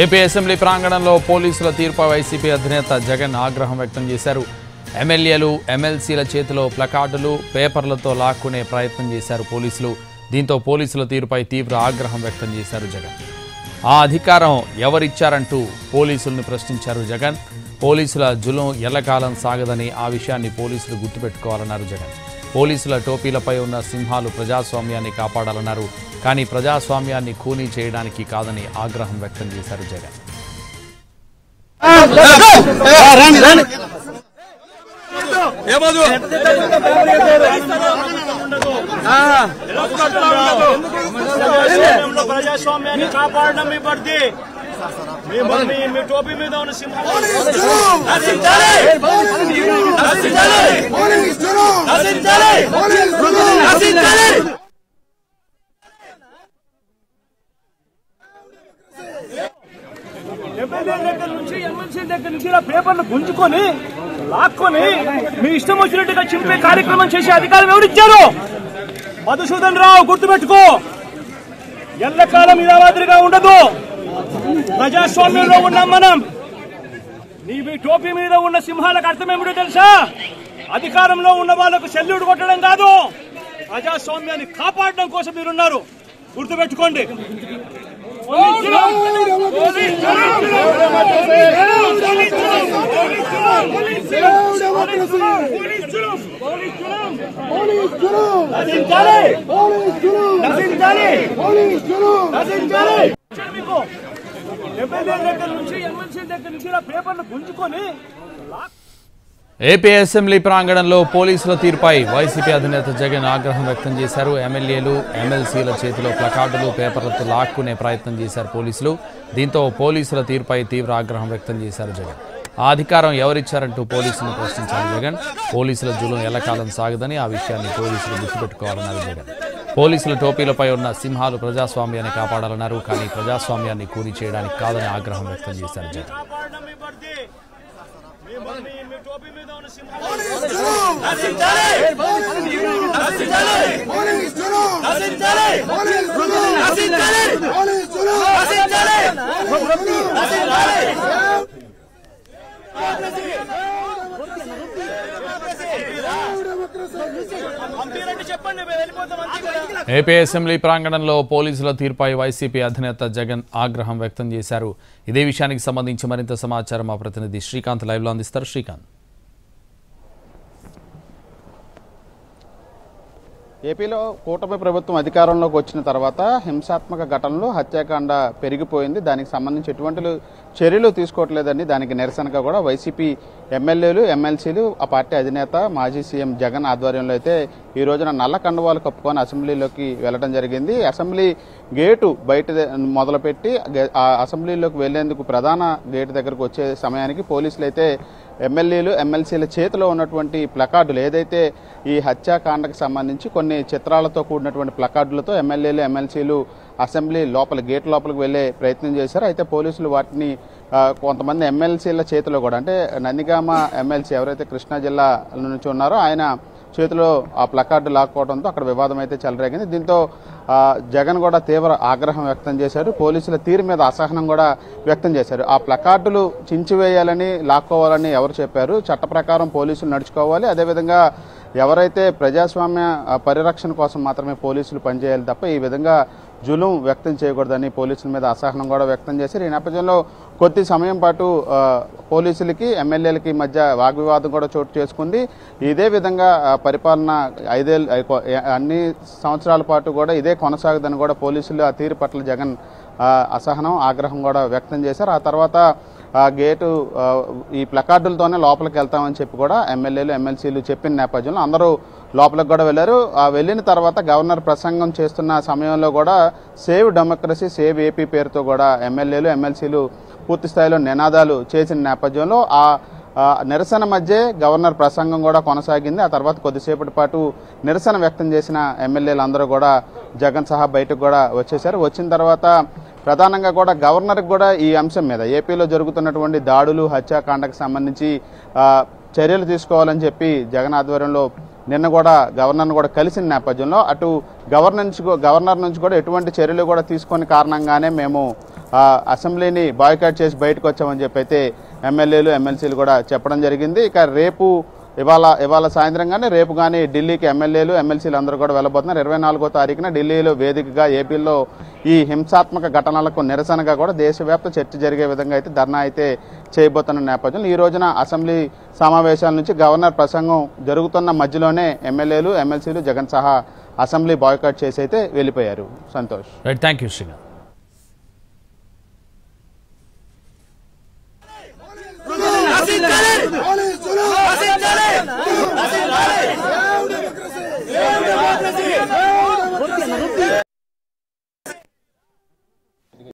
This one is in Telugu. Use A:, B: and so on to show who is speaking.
A: ఏపీ అసెంబ్లీ ప్రాంగణంలో పోలీసుల తీర్పుపై వైసీపీ అధినేత జగన్ ఆగ్రహం వ్యక్తం చేశారు. ఎమ్మెల్యేలు, ఎమ్మెల్సీల చేతిలో ప్లకార్డులు, పేపర్లతో లాక్కునే ప్రయత్నం చేశారు పోలీసులు. దీంతో పోలీసుల తీరుపై తీవ్ర ఆగ్రహం వ్యక్తం చేశారు జగన్. ఆ అధికారం ఎవరిచ్చారంటూ పోలీసులను ప్రశ్నించారు జగన్. పోలీసుల జులుం ఎల్లకాలం సాగదని, ఆ విషయాన్ని పోలీసులు గుర్తుపెట్టుకోవాలన్నారు జగన్. పోలీసుల టోపీలపై ఉన్న సింహాలు ప్రజాస్వామ్యాన్ని కాపాడాలన్నారు. కానీ ప్రజాస్వామ్యాన్ని ఖూనీ చేయడానికి కాదని ఆగ్రహం వ్యక్తం చేశారు జగన్.
B: ప్రజాస్వామ్యాన్ని కాపాడడం మీ పరిధి. మీ టోపీ మీద ఉన్న సింహాలు ఎమ్మెల్యే దగ్గర నుంచి, ఎమ్మెల్సీ దగ్గర నుంచి ఇలా పేపర్లు గుంజుకొని లాక్కొని మీ ఇష్టం వచ్చినట్టుగా చింపే కార్యక్రమం చేసే అధికారం ఎవరిచ్చారు? మధుసూదన్ రావు, గుర్తుపెట్టుకో. ఎల్లకాలం ఇలా మాదిరిగా ఉండదు. ప్రజాస్వామ్యంలో ఉన్నాం మనం. మీ టోపీ మీద ఉన్న సింహాలకు అర్థం ఏమిటో తెలుసా? అధికారంలో ఉన్న వాళ్లకు సెల్యూట్ కొట్టడం కాదు, ప్రజాస్వామ్యాన్ని కాపాడడం కోసం మీరున్నారు. గుర్తుపెట్టుకోండి.
A: ఏపీ అసెంబ్లీ ప్రాంగణంలో పోలీసుల తీరుపై వైసీపీ అధినేత జగన్ ఆగ్రహం వ్యక్తం చేశారు. ఎమ్మెల్యేలు, ఎమ్మెల్సీల చేతిలో ప్లకార్డులు, పేపర్లతో లాక్కునే ప్రయత్నం చేశారు పోలీసులు. దీంతో పోలీసుల తీరుపై తీవ్ర ఆగ్రహం వ్యక్తం చేశారు జగన్. ఆ అధికారం ఎవరిచ్చారంటూ పోలీసులను ప్రశ్నించారు జగన్. పోలీసుల జులుం ఎల్లకాలం సాగదని, ఆ విషయాన్ని పోలీసులు గుర్తుపెట్టుకోవాలన్నారు జగన్. పోలీసుల టోపీలపై ఉన్న సింహాలు ప్రజాస్వామ్యాన్ని కాపాడాలన్నారు. కానీ ప్రజాస్వామ్యాన్ని కూని చేయడానికి కాదని ఆగ్రహం వ్యక్తం చేశారు జగన్. ఏపీ అసెంబ్లీ ప్రాంగణంలో పోలీసుల తీర్పుపై వైసీపీ అధినేత జగన్ ఆగ్రహం వ్యక్తం చేశారు. ఇదే విషయానికి సంబంధించి మరింత సమాచారం మా ప్రతినిధి శ్రీకాంత్ లైవ్లో అందిస్తారు. శ్రీకాంత్,
C: ఏపీలో కూటమి ప్రభుత్వం అధికారంలోకి వచ్చిన తర్వాత హింసాత్మక ఘటనలు, హత్యాకాండ పెరిగిపోయింది. దానికి సంబంధించి ఎటువంటి చర్యలు తీసుకోవట్లేదని దానికి నిరసనగా కూడా వైసీపీ ఎమ్మెల్యేలు, ఎమ్మెల్సీలు, ఆ పార్టీ అధినేత మాజీ సీఎం జగన్ ఆధ్వర్యంలో అయితే ఈ రోజున నల్ల కండువాలు కప్పుకొని అసెంబ్లీలోకి వెళ్లడం జరిగింది. అసెంబ్లీ గేటు బయట మొదలుపెట్టి అసెంబ్లీలోకి వెళ్లేందుకు ప్రధాన గేటు దగ్గరకు వచ్చే సమయానికి పోలీసులు అయితే ఎమ్మెల్యేలు, ఎమ్మెల్సీల చేతిలో ఉన్నటువంటి ప్లకార్డులు, ఏదైతే ఈ హత్యాకాండకు సంబంధించి కొన్ని చిత్రాలతో కూడినటువంటి ప్లకార్డులతో ఎమ్మెల్యేలు, ఎమ్మెల్సీలు అసెంబ్లీ లోపల గేట్ లోపలికి వెళ్లే ప్రయత్నం చేశారు. అయితే పోలీసులు వాటిని కొంతమంది ఎమ్మెల్సీల చేతిలో కూడా, అంటే నందిగామ ఎమ్మెల్సీ ఎవరైతే కృష్ణా జిల్లా నుంచి ఉన్నారో ఆయన చేతిలో ఆ ప్లకార్డు లాక్కోవడంతో అక్కడ వివాదం అయితే చెలరేగింది. దీంతో జగన్ కూడా తీవ్ర ఆగ్రహం వ్యక్తం చేశారు. పోలీసుల తీరు మీద అసహనం కూడా వ్యక్తం చేశారు. ఆ ప్లకార్డులు చించివేయాలని, లాక్కోవాలని ఎవరు చెప్పారు? చట్ట ప్రకారం పోలీసులు నడుచుకోవాలి. అదేవిధంగా ఎవరైతే ప్రజాస్వామ్య పరిరక్షణ కోసం మాత్రమే పోలీసులు పనిచేయాలి తప్ప ఈ విధంగా జులుం వ్యక్తం చేయకూడదని పోలీసుల మీద అసహనం కూడా వ్యక్తం చేశారు. ఈ నేపథ్యంలో కొద్ది సమయం పాటు పోలీసులకి, ఎమ్మెల్యేలకి మధ్య వాగ్వివాదం కూడా చోటు చేసుకుంది. ఇదే విధంగా పరిపాలన అన్ని సంవత్సరాల పాటు కూడా ఇదే కొనసాగుదని కూడా పోలీసులు ఆ తీరు పట్ల జగన్ అసహనం, ఆగ్రహం కూడా వ్యక్తం చేశారు. ఆ తర్వాత గేటు ఈ ప్లకార్డులతోనే లోపలికి వెళ్తామని చెప్పి కూడా ఎమ్మెల్యేలు, ఎమ్మెల్సీలు చెప్పిన నేపథ్యంలో అందరూ లోపలికి కూడా వెళ్లారు. వెళ్ళిన తర్వాత గవర్నర్ ప్రసంగం చేస్తున్న సమయంలో కూడా సేవ్ డెమోక్రసీ, సేవ్ ఏపీ పేరుతో కూడా ఎమ్మెల్యేలు, ఎమ్మెల్సీలు పూర్తి స్థాయిలో నినాదాలు చేసిన నేపథ్యంలో ఆ నిరసన మధ్య గవర్నర్ ప్రసంగం కూడా కొనసాగింది. ఆ తర్వాత కొద్దిసేపటి పాటు నిరసన వ్యక్తం చేసిన ఎమ్మెల్యేలు అందరూ కూడా జగన్ సహా బయటకు కూడా వచ్చేశారు. వచ్చిన తర్వాత ప్రధానంగా కూడా గవర్నర్కి కూడా ఈ అంశం మీద, ఏపీలో జరుగుతున్నటువంటి దాడులు, హత్యాకాండకు సంబంధించి చర్యలు తీసుకోవాలని చెప్పి జగన్ ఆధ్వర్యంలో నిన్న కూడా గవర్నర్ను కూడా కలిసిన నేపథ్యంలో అటు గవర్నర్ నుంచి కూడా ఎటువంటి చర్యలు కూడా తీసుకొని కారణంగానే మేము అసెంబ్లీని బాయ్కాట్ చేసి బయటకు వచ్చామని చెప్పి అయితే ఎమ్మెల్యేలు ఎమ్మెల్సీలు కూడా చెప్పడం జరిగింది. ఇక రేపు ఇవాళ సాయంత్రం కానీ రేపు కానీ ఢిల్లీకి ఎమ్మెల్యేలు ఎమ్మెల్సీలు అందరూ కూడా వెళ్ళబోతున్నారు. 24వ తారీఖున ఢిల్లీలో వేదికగా ఏపీలో ఈ హింసాత్మక ఘటనలకు నిరసనగా కూడా దేశవ్యాప్త చర్చ జరిగే విధంగా అయితే ధర్నా అయితే చేయబోతున్న నేపథ్యంలో ఈ రోజున అసెంబ్లీ సమావేశాల నుంచి గవర్నర్ ప్రసంగం జరుగుతున్న మధ్యలోనే ఎమ్మెల్యేలు ఎమ్మెల్సీలు జగన్ సహా అసెంబ్లీ బాయ్కాట్ చేసి అయితే వెళ్ళిపోయారు. సంతోష్.
A: Thank you Srinath.